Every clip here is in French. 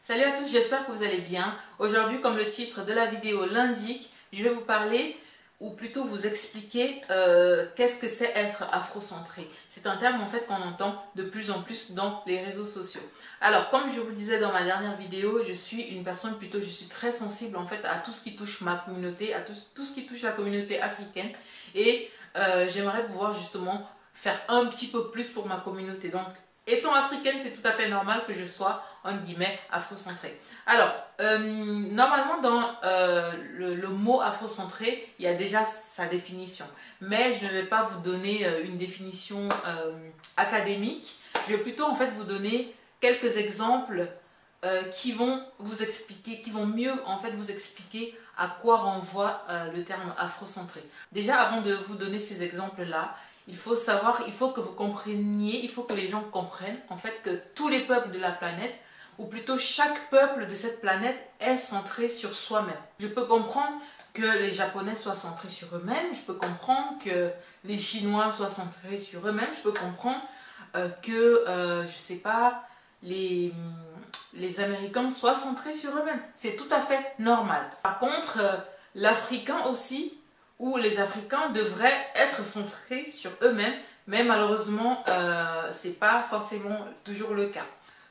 Salut à tous, j'espère que vous allez bien. Aujourd'hui, comme le titre de la vidéo l'indique, je vais vous parler, ou plutôt vous expliquer qu'est-ce que c'est être afrocentré. C'est un terme en fait qu'on entend de plus en plus dans les réseaux sociaux. Alors, comme je vous disais dans ma dernière vidéo, je suis une personne je suis très sensible en fait à tout ce qui touche ma communauté, à tout ce qui touche la communauté africaine. Et j'aimerais pouvoir justement faire un petit peu plus pour ma communauté. Donc, étant africaine, c'est tout à fait normal que je sois, entre guillemets, afrocentrée. Alors, normalement, dans le mot afrocentré, il y a déjà sa définition. Mais je ne vais pas vous donner une définition académique. Je vais plutôt, en fait, vous donner quelques exemples qui vont vous expliquer, qui vont mieux, en fait, vous expliquer à quoi renvoie le terme afrocentré. Déjà, avant de vous donner ces exemples-là, il faut savoir, il faut que vous compreniez, il faut que les gens comprennent en fait que tous les peuples de la planète, ou plutôt chaque peuple de cette planète est centré sur soi-même. Je peux comprendre que les Japonais soient centrés sur eux-mêmes, je peux comprendre que les Chinois soient centrés sur eux-mêmes, je peux comprendre que, je sais pas, les Américains soient centrés sur eux-mêmes. C'est tout à fait normal. Par contre, l'Africain aussi, où les Africains devraient être centrés sur eux-mêmes, mais malheureusement, ce n'est pas forcément toujours le cas.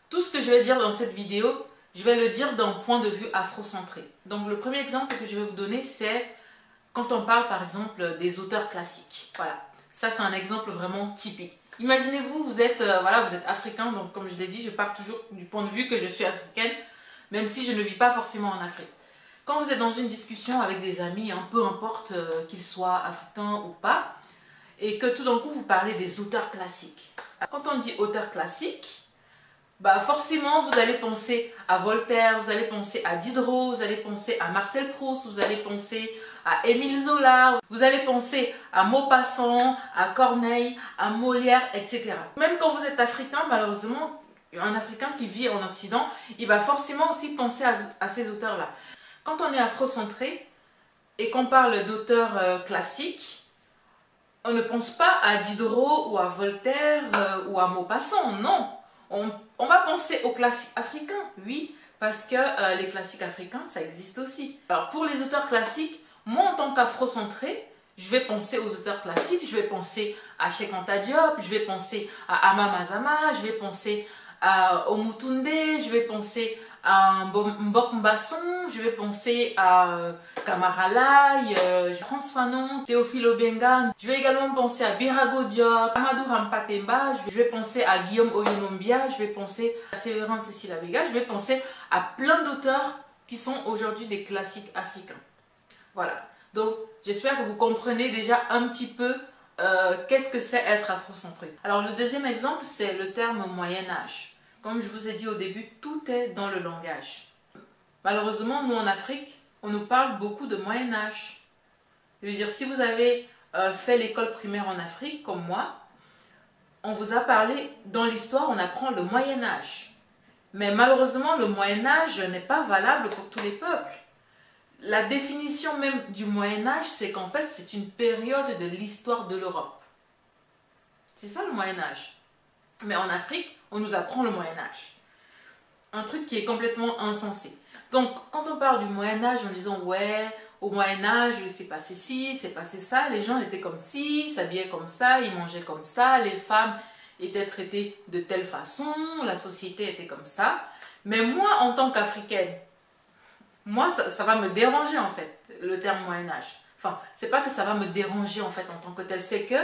Tout ce que je vais dire dans cette vidéo, je vais le dire d'un point de vue afrocentré. Donc le premier exemple que je vais vous donner, c'est quand on parle par exemple des auteurs classiques. Voilà, ça c'est un exemple vraiment typique. Imaginez-vous, vous êtes africain, donc comme je l'ai dit, je pars toujours du point de vue que je suis africaine, même si je ne vis pas forcément en Afrique. Quand vous êtes dans une discussion avec des amis, peu importe qu'ils soient africains ou pas, et que tout d'un coup vous parlez des auteurs classiques. Quand on dit auteurs classiques, bah forcément vous allez penser à Voltaire, vous allez penser à Diderot, vous allez penser à Marcel Proust, vous allez penser à Émile Zola, vous allez penser à Maupassant, à Corneille, à Molière, etc. Même quand vous êtes africain, malheureusement, un Africain qui vit en Occident, il va forcément aussi penser à ces auteurs-là. Quand on est afrocentré et qu'on parle d'auteurs classiques, on ne pense pas à Diderot ou à Voltaire ou à Maupassant, non. On va penser aux classiques africains, oui, parce que les classiques africains, ça existe aussi. Alors pour les auteurs classiques, moi en tant qu'afrocentré, je vais penser aux auteurs classiques, je vais penser à Cheikh Anta Diop, je vais penser à Ama Mazama, je vais penser à Omutunde, je vais penser à Mbok Mbasson, je vais penser à Kamara Lai, Frantz Fanon, Théophile Obenga. Je vais également penser à Birago Diop, Amadou Rampatemba, je vais penser à Guillaume Oyonombia, je vais penser à Séverin Cécile Abega, je vais penser à plein d'auteurs qui sont aujourd'hui des classiques africains. Voilà, donc j'espère que vous comprenez déjà un petit peu qu'est-ce que c'est être afrocentré. Alors le deuxième exemple, c'est le terme Moyen-Âge. Comme je vous ai dit au début, tout est dans le langage. Malheureusement, nous en Afrique, on nous parle beaucoup de Moyen-Âge. Je veux dire, si vous avez fait l'école primaire en Afrique, comme moi, on vous a parlé, dans l'histoire, on apprend le Moyen-Âge. Mais malheureusement, le Moyen-Âge n'est pas valable pour tous les peuples. La définition même du Moyen-Âge, c'est qu'en fait, c'est une période de l'histoire de l'Europe. C'est ça le Moyen-Âge. Mais en Afrique, on nous apprend le Moyen-Âge. Un truc qui est complètement insensé. Donc, quand on parle du Moyen-Âge en disant « ouais, au Moyen-Âge, c'est passé ci, c'est passé ça », les gens étaient comme ci, s'habillaient comme ça, ils mangeaient comme ça, les femmes étaient traitées de telle façon, la société était comme ça. Mais moi, en tant qu'Africaine, moi, ça va me déranger en fait, le terme Moyen-Âge. Enfin, c'est pas que ça va me déranger en fait en tant que tel, c'est que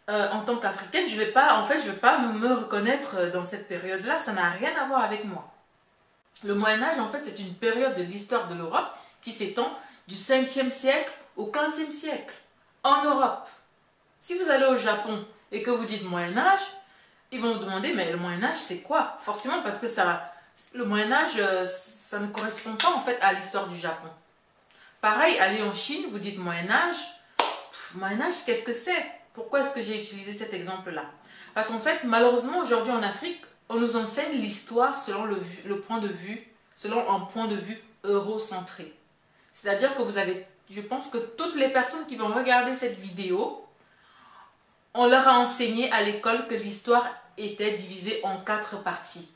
en tant qu'Africaine, je vais pas me reconnaître dans cette période-là, ça n'a rien à voir avec moi. Le Moyen-Âge, en fait, c'est une période de l'histoire de l'Europe qui s'étend du 5e siècle au 15e siècle, en Europe. Si vous allez au Japon et que vous dites Moyen-Âge, ils vont vous demander, mais le Moyen-Âge, c'est quoi? Forcément, parce que le Moyen-Âge, ça ne correspond pas en fait à l'histoire du Japon. Pareil, allez en Chine, vous dites Moyen-Âge, Moyen-Âge, qu'est-ce que c'est? Pourquoi est-ce que j'ai utilisé cet exemple-là? Parce qu'en fait, malheureusement, aujourd'hui en Afrique, on nous enseigne l'histoire selon selon un point de vue eurocentré. C'est-à-dire que je pense que toutes les personnes qui vont regarder cette vidéo, on leur a enseigné à l'école que l'histoire était divisée en 4 parties.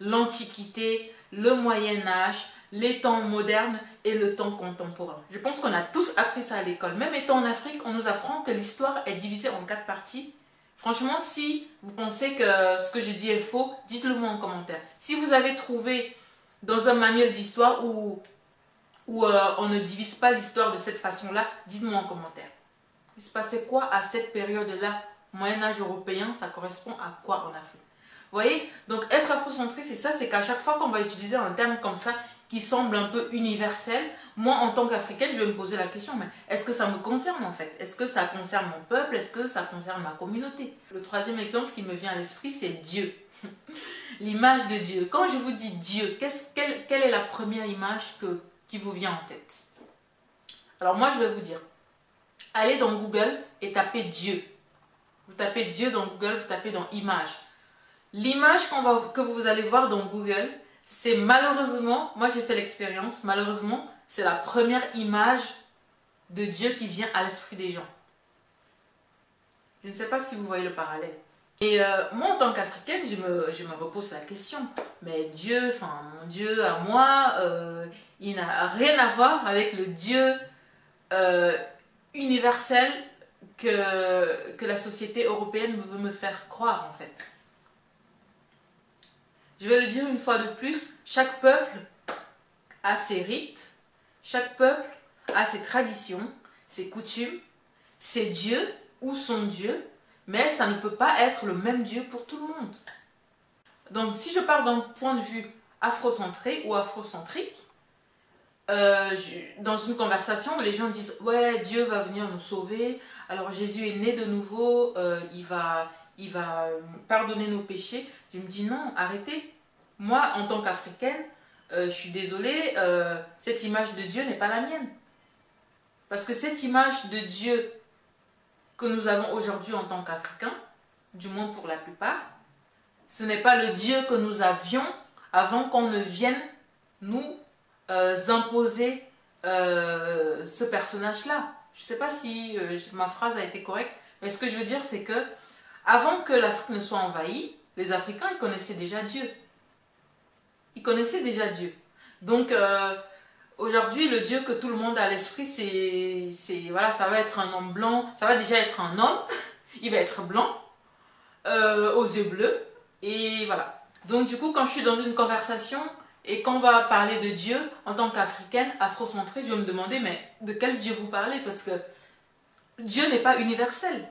L'Antiquité, le Moyen-Âge, les temps modernes et le temps contemporain. Je pense qu'on a tous appris ça à l'école. Même étant en Afrique, on nous apprend que l'histoire est divisée en 4 parties. Franchement, si vous pensez que ce que je dis est faux, dites-le moi en commentaire. Si vous avez trouvé dans un manuel d'histoire où on ne divise pas l'histoire de cette façon-là, dites-moi en commentaire. Il se passait quoi à cette période-là? Moyen-Âge européen, ça correspond à quoi en Afrique? Vous voyez? Donc être afrocentré, c'est ça, c'est qu'à chaque fois qu'on va utiliser un terme comme ça, qui semble un peu universel, moi en tant qu'Africaine, je vais me poser la question, mais est-ce que ça me concerne en fait? Est-ce que ça concerne mon peuple? Est-ce que ça concerne ma communauté? Le troisième exemple qui me vient à l'esprit, c'est Dieu. L'image de Dieu. Quand je vous dis Dieu, quelle est la première image qui vous vient en tête? Alors moi, je vais vous dire, allez dans Google et tapez Dieu. Vous tapez Dieu dans Google, vous tapez dans image. L'image que vous allez voir dans Google, c'est malheureusement, moi j'ai fait l'expérience, malheureusement, c'est la première image de Dieu qui vient à l'esprit des gens. Je ne sais pas si vous voyez le parallèle. Et moi en tant qu'Africaine, je me repose la question, mais Dieu, enfin mon Dieu à moi, il n'a rien à voir avec le Dieu universel que la société européenne veut me faire croire en fait. Je vais le dire une fois de plus, chaque peuple a ses rites, chaque peuple a ses traditions, ses coutumes, ses dieux ou son Dieu, mais ça ne peut pas être le même Dieu pour tout le monde. Donc si je pars d'un point de vue afrocentré ou afrocentrique, dans une conversation où les gens disent « Ouais, Dieu va venir nous sauver, alors Jésus est né de nouveau, il va pardonner nos péchés. » Je me dis non, arrêtez. Moi, en tant qu'Africaine, je suis désolée, cette image de Dieu n'est pas la mienne. Parce que cette image de Dieu que nous avons aujourd'hui en tant qu'Africains, du moins pour la plupart, ce n'est pas le Dieu que nous avions avant qu'on ne vienne nous imposer ce personnage-là. Je ne sais pas si ma phrase a été correcte, mais ce que je veux dire, c'est que avant que l'Afrique ne soit envahie, les Africains, ils connaissaient déjà Dieu. Ils connaissaient déjà Dieu. Donc, aujourd'hui, le Dieu que tout le monde a à l'esprit, voilà, ça va être un homme blanc. Ça va déjà être un homme. Il va être blanc, aux yeux bleus. Et voilà. Donc, du coup, quand je suis dans une conversation et qu'on va parler de Dieu, en tant qu'Africaine, afrocentrée, je vais me demander, mais de quel Dieu vous parlez? Parce que Dieu n'est pas universel.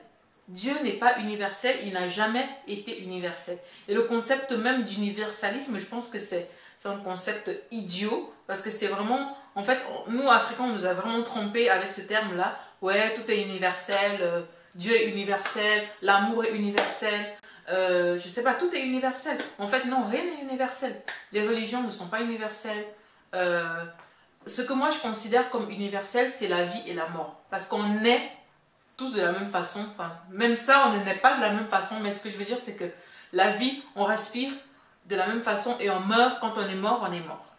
Dieu n'est pas universel, il n'a jamais été universel. Et le concept même d'universalisme, je pense que c'est un concept idiot, parce que c'est vraiment, en fait, nous Africains, on nous a vraiment trompés avec ce terme-là. Ouais, tout est universel, Dieu est universel, l'amour est universel, je sais pas, tout est universel. En fait, non, rien n'est universel. Les religions ne sont pas universelles. Ce que moi je considère comme universel, c'est la vie et la mort. Parce qu'on est tous de la même façon, enfin, même ça, on ne naît pas de la même façon, mais ce que je veux dire, c'est que la vie, on respire de la même façon et on meurt. Quand on est mort, on est mort.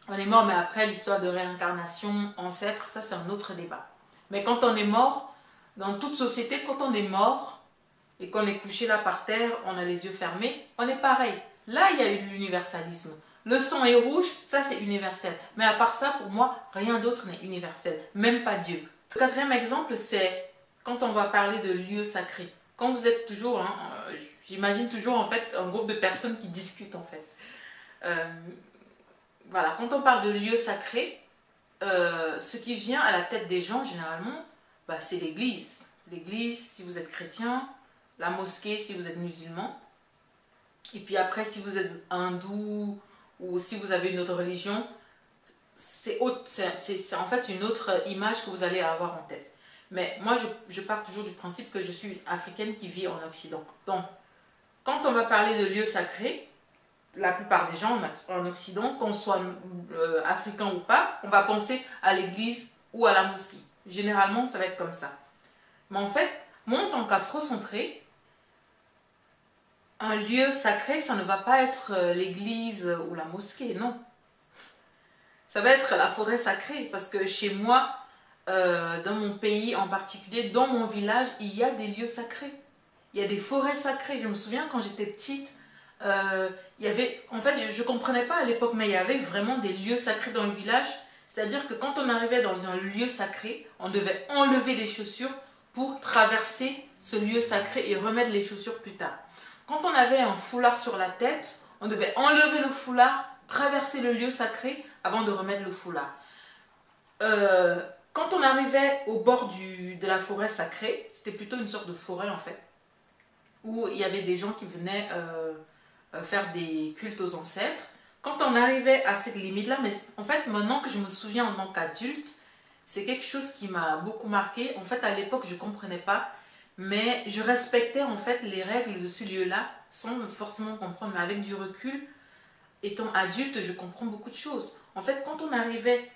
On est mort, mais après, l'histoire de réincarnation, ancêtre, ça, c'est un autre débat. Mais quand on est mort, dans toute société, quand on est mort et qu'on est couché là par terre, on a les yeux fermés, on est pareil. Là, il y a eu l'universalisme. Le sang est rouge, ça, c'est universel. Mais à part ça, pour moi, rien d'autre n'est universel, même pas Dieu. Le quatrième exemple, c'est quand on va parler de lieux sacrés. Quand vous êtes toujours, hein, j'imagine toujours en fait un groupe de personnes qui discutent en fait. Voilà, quand on parle de lieux sacrés, ce qui vient à la tête des gens généralement, bah, c'est l'église. L'église si vous êtes chrétien, la mosquée si vous êtes musulman. Et puis après si vous êtes hindou ou si vous avez une autre religion, c'est en fait une autre image que vous allez avoir en tête. Mais moi, je pars toujours du principe que je suis une Africaine qui vit en Occident. Donc, quand on va parler de lieux sacrés, la plupart des gens en Occident, qu'on soit africain ou pas, on va penser à l'église ou à la mosquée. Généralement, ça va être comme ça. Mais en fait, moi, en tant qu'afrocentré, un lieu sacré, ça ne va pas être l'église ou la mosquée, non. Ça va être la forêt sacrée, parce que chez moi, dans mon pays en particulier, dans mon village, il y a des lieux sacrés. Il y a des forêts sacrées. Je me souviens quand j'étais petite, il y avait, en fait, je ne comprenais pas à l'époque, mais il y avait vraiment des lieux sacrés dans le village. C'est-à-dire que quand on arrivait dans un lieu sacré, on devait enlever des chaussures pour traverser ce lieu sacré et remettre les chaussures plus tard. Quand on avait un foulard sur la tête, on devait enlever le foulard, traverser le lieu sacré avant de remettre le foulard. Quand on arrivait au bord de la forêt sacrée, c'était plutôt une sorte de forêt en fait, où il y avait des gens qui venaient faire des cultes aux ancêtres. Quand on arrivait à cette limite-là, mais en fait, maintenant que je me souviens en tant qu'adulte, c'est quelque chose qui m'a beaucoup marqué. En fait, à l'époque, je ne comprenais pas, mais je respectais en fait les règles de ce lieu-là, sans forcément comprendre. Mais avec du recul, étant adulte, je comprends beaucoup de choses. En fait, quand on arrivait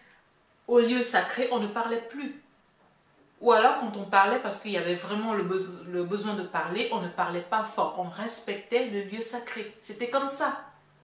au lieu sacré, on ne parlait plus. Ou alors, quand on parlait, parce qu'il y avait vraiment le besoin de parler, on ne parlait pas fort. On respectait le lieu sacré. C'était comme ça.